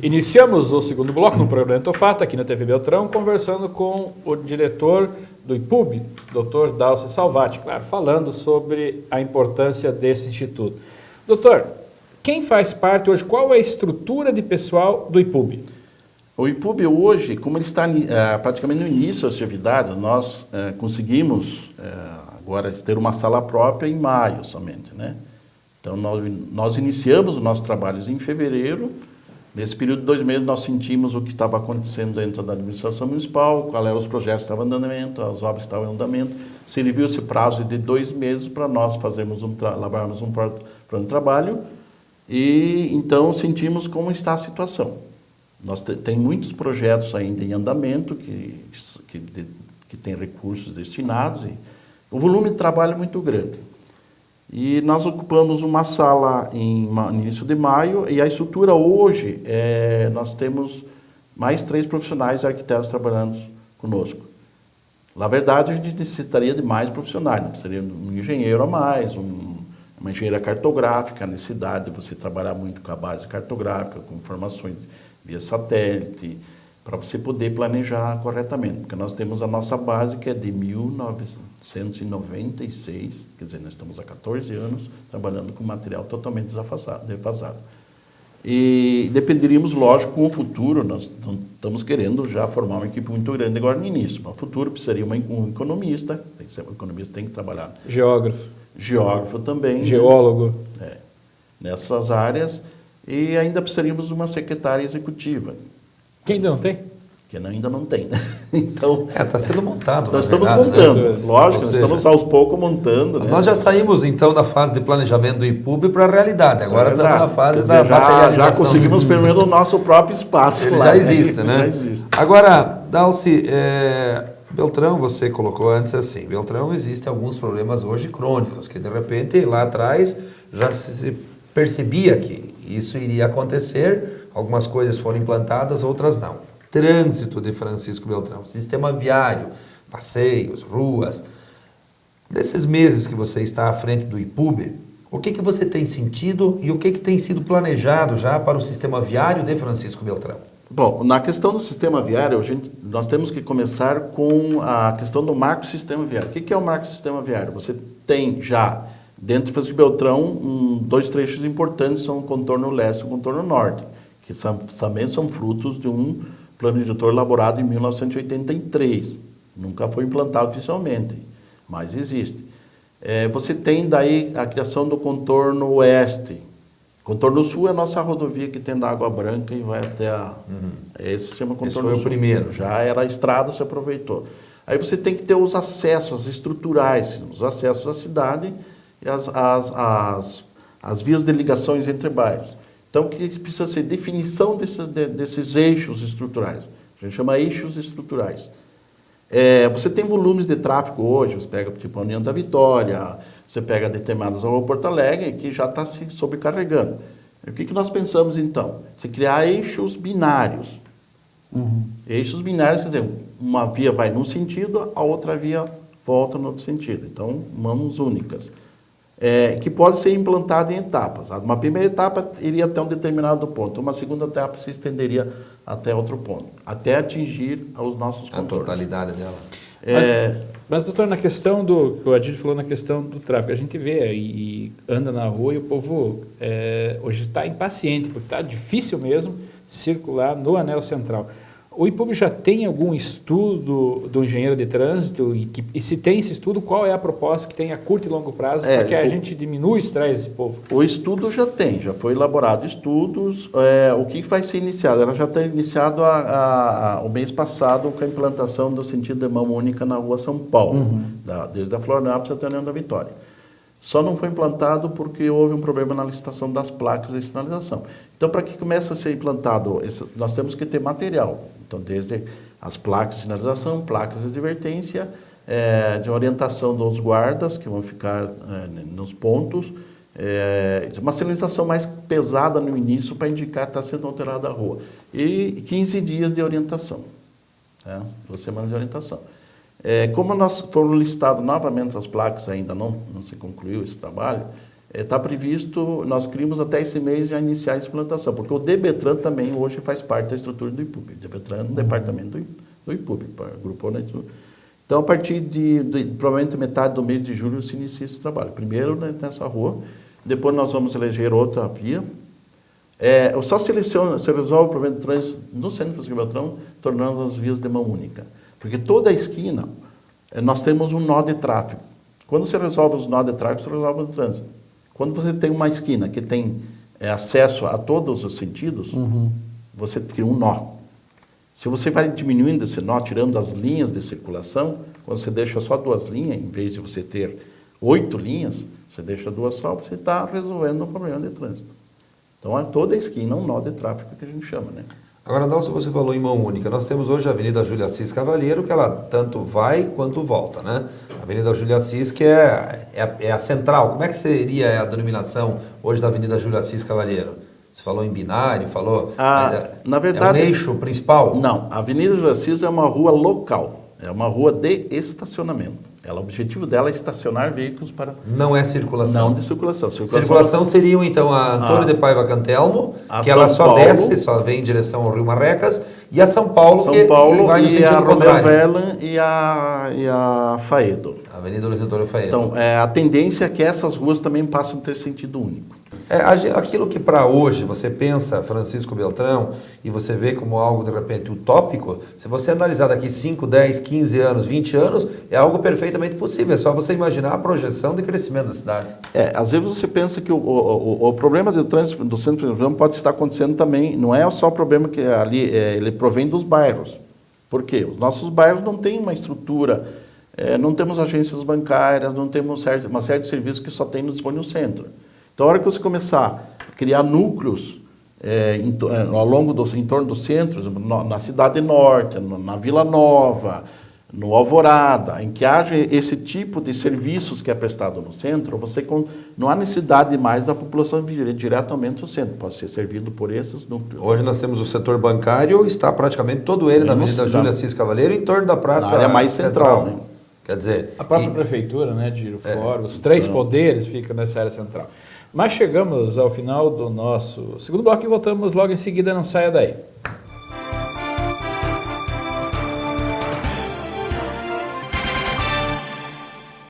Iniciamos o segundo bloco no programa Entofata, aqui na TV Beltrão, conversando com o diretor do IPUB, Dr. Dalcio Salvati, claro, falando sobre a importância desse instituto. Doutor, quem faz parte hoje, qual é a estrutura de pessoal do IPUB? O IPUB hoje, como ele está praticamente no início da sua atividade, nós conseguimos agora ter uma sala própria em maio somente, né? Então nós iniciamos os nossos trabalhos em fevereiro. Nesse período de 2 meses, nós sentimos o que estava acontecendo dentro da administração municipal, quais eram os projetos que estavam em andamento, as obras que estavam em andamento. Serviu esse prazo de 2 meses para nós elaborarmos um plano de trabalho e, então, sentimos como está a situação. Tem muitos projetos ainda em andamento que têm recursos destinados e o volume de trabalho é muito grande. E nós ocupamos uma sala no início de maio e a estrutura hoje, nós temos mais 3 profissionais arquitetos trabalhando conosco. Na verdade, a gente necessitaria de mais profissionais, precisaria de um engenheiro a mais, uma engenheira cartográfica, a necessidade de você trabalhar muito com a base cartográfica, com informações via satélite, para você poder planejar corretamente, porque nós temos a nossa base que é de 1996, quer dizer, nós estamos há 14 anos trabalhando com material totalmente defasado. E dependeríamos, lógico, com o futuro, nós não estamos querendo já formar uma equipe muito grande agora no início, mas no futuro precisaria um economista, o economista tem que trabalhar. Geógrafo também. Geólogo. Né? Nessas áreas, e ainda precisaríamos de uma secretária executiva. Quem ainda não tem? Que ainda não tem, né? Então... está sendo montado, nós estamos montando, lógico, nós estamos aos poucos montando. Né? Nós já saímos, então, da fase de planejamento do IPUB para a realidade. Agora estamos na fase da materialização. Já conseguimos, pelo menos, o nosso próprio espaço. Ele lá, já existe, né? Já existe. Agora, Dalci, Beltrão, você colocou antes assim, Beltrão existem alguns problemas hoje crônicos, que de repente, lá atrás, já se percebia que isso iria acontecer, algumas coisas foram implantadas, outras não. Trânsito de Francisco Beltrão, sistema viário, passeios, ruas. Nesses meses que você está à frente do IPUB, o que você tem sentido e o que tem sido planejado já para o sistema viário de Francisco Beltrão? Bom, na questão do sistema viário, nós temos que começar com a questão do marco sistema viário. O que é o marco sistema viário? Você tem já, dentro de Francisco Beltrão, 2 trechos importantes, são o contorno leste e o contorno norte, que também são frutos de um plano diretor elaborado em 1983. Nunca foi implantado oficialmente, mas existe. Você tem daí a criação do contorno oeste. Contorno sul é a nossa rodovia que tem da Água Branca e vai até a... Esse se chama contorno sul. Esse foi o primeiro. Já era a estrada, se aproveitou. Aí você tem que ter os acessos estruturais, os acessos à cidade e as vias de ligações entre bairros. Então, o que precisa ser? Definição desses eixos estruturais. A gente chama eixos estruturais. Você tem volumes de tráfego hoje, você pega tipo a União da Vitória, você pega determinadas ao Porto Alegre, que já está se sobrecarregando. O que nós pensamos, então? Você criar eixos binários. Eixos binários, quer dizer, uma via vai num sentido, a outra via volta no outro sentido. Então, mãos únicas. Que pode ser implantado em etapas. Uma primeira etapa iria até um determinado ponto, uma segunda etapa se estenderia até outro ponto, até atingir os nossos contornos. A totalidade dela. Mas, doutor, na questão que o Adílio falou na questão do tráfego, a gente vê e anda na rua e o povo hoje está impaciente, porque está difícil mesmo circular no anel central. O IPUB já tem algum estudo do engenheiro de trânsito? E se tem esse estudo, qual é a proposta que tem a curto e longo prazo para que a gente diminua o estresse desse povo? O estudo já foi elaborado estudos. O que vai ser iniciado? Ela já está iniciado o mês passado com a implantação do sentido de mão única na rua São Paulo, desde a Florianópolis até a União da Vitória. Só não foi implantado porque houve um problema na licitação das placas de sinalização. Então, para que comece a ser implantado, nós temos que ter material. Então, desde as placas de sinalização, placas de advertência, de orientação dos guardas, que vão ficar nos pontos, uma sinalização mais pesada no início para indicar que está sendo alterada a rua. E 15 dias de orientação, 2 semanas de orientação. Como nós foram listados novamente as placas, ainda não se concluiu esse trabalho, está previsto, nós queríamos até esse mês já iniciar a implantação, porque o DBTran também hoje faz parte da estrutura do IPUB. O DBTran é um departamento do IPUB, agrupou na estrutura. Então, a partir de provavelmente metade do mês de julho se inicia esse trabalho. Primeiro, né, nessa rua, depois nós vamos eleger outra via. Só se resolve o problema de trânsito no centro Francisco Beltrão, tornando as vias de mão única. Porque toda a esquina, nós temos um nó de tráfego. Quando você resolve os nós de tráfego, você resolve o trânsito. Quando você tem uma esquina que tem acesso a todos os sentidos, você cria um nó. Se você vai diminuindo esse nó, tirando as linhas de circulação, quando você deixa só 2 linhas, em vez de você ter 8 linhas, você deixa 2 só, você está resolvendo o problema de trânsito. Então, toda a esquina é um nó de tráfego que a gente chama, né? Agora, Nelson, você falou em mão única. Nós temos hoje a Avenida Júlia Assis Cavalheiro, que ela tanto vai quanto volta, né? A Avenida Júlia Assis, que é a central. Como é que seria a denominação hoje da Avenida Júlia Assis Cavalheiro? Você falou em binário, falou... na verdade, é um eixo principal? Não, a Avenida Júlia Assis é uma rua local. É uma rua de estacionamento. O objetivo dela é estacionar veículos para... Não é circulação? Não de circulação. Circulação seriam, então, a Antônio de Paiva Cantelmo, que ela só desce, só vem em direção ao Rio Marrecas, e a São Paulo, que vai no sentido contrário. A Romeu Verlan e a Faedo. Avenida Luiz Antônio Faedo. Então, a tendência é que essas ruas também passem a ter sentido único. Aquilo que para hoje você pensa, Francisco Beltrão, e você vê como algo de repente utópico, se você analisar daqui 5, 10, 15 anos, 20 anos, é algo perfeitamente possível. É só você imaginar a projeção de crescimento da cidade. Às vezes você pensa que o problema do trânsito do centro de Francisco pode estar acontecendo também, não é só o problema que ali ele provém dos bairros. Por quê? Os nossos bairros não têm uma estrutura, não temos agências bancárias, não temos uma série de serviços que só tem disponível no centro. Então, a hora que você começar a criar núcleos ao longo em torno dos centros, na Cidade Norte, na Vila Nova, no Alvorada, em que haja esse tipo de serviços que é prestado no centro, não há necessidade mais da população vir diretamente ao centro, pode ser servido por esses núcleos. Hoje nós temos o setor bancário, está praticamente todo ele na Avenida Júlia Assis Cavalheiro, em torno da praça na área mais central. Né? Quer dizer... A própria prefeitura, né, de Giro Fora, os 3 poderes ficam nessa área central. Mas chegamos ao final do nosso segundo bloco e voltamos logo em seguida, não saia daí.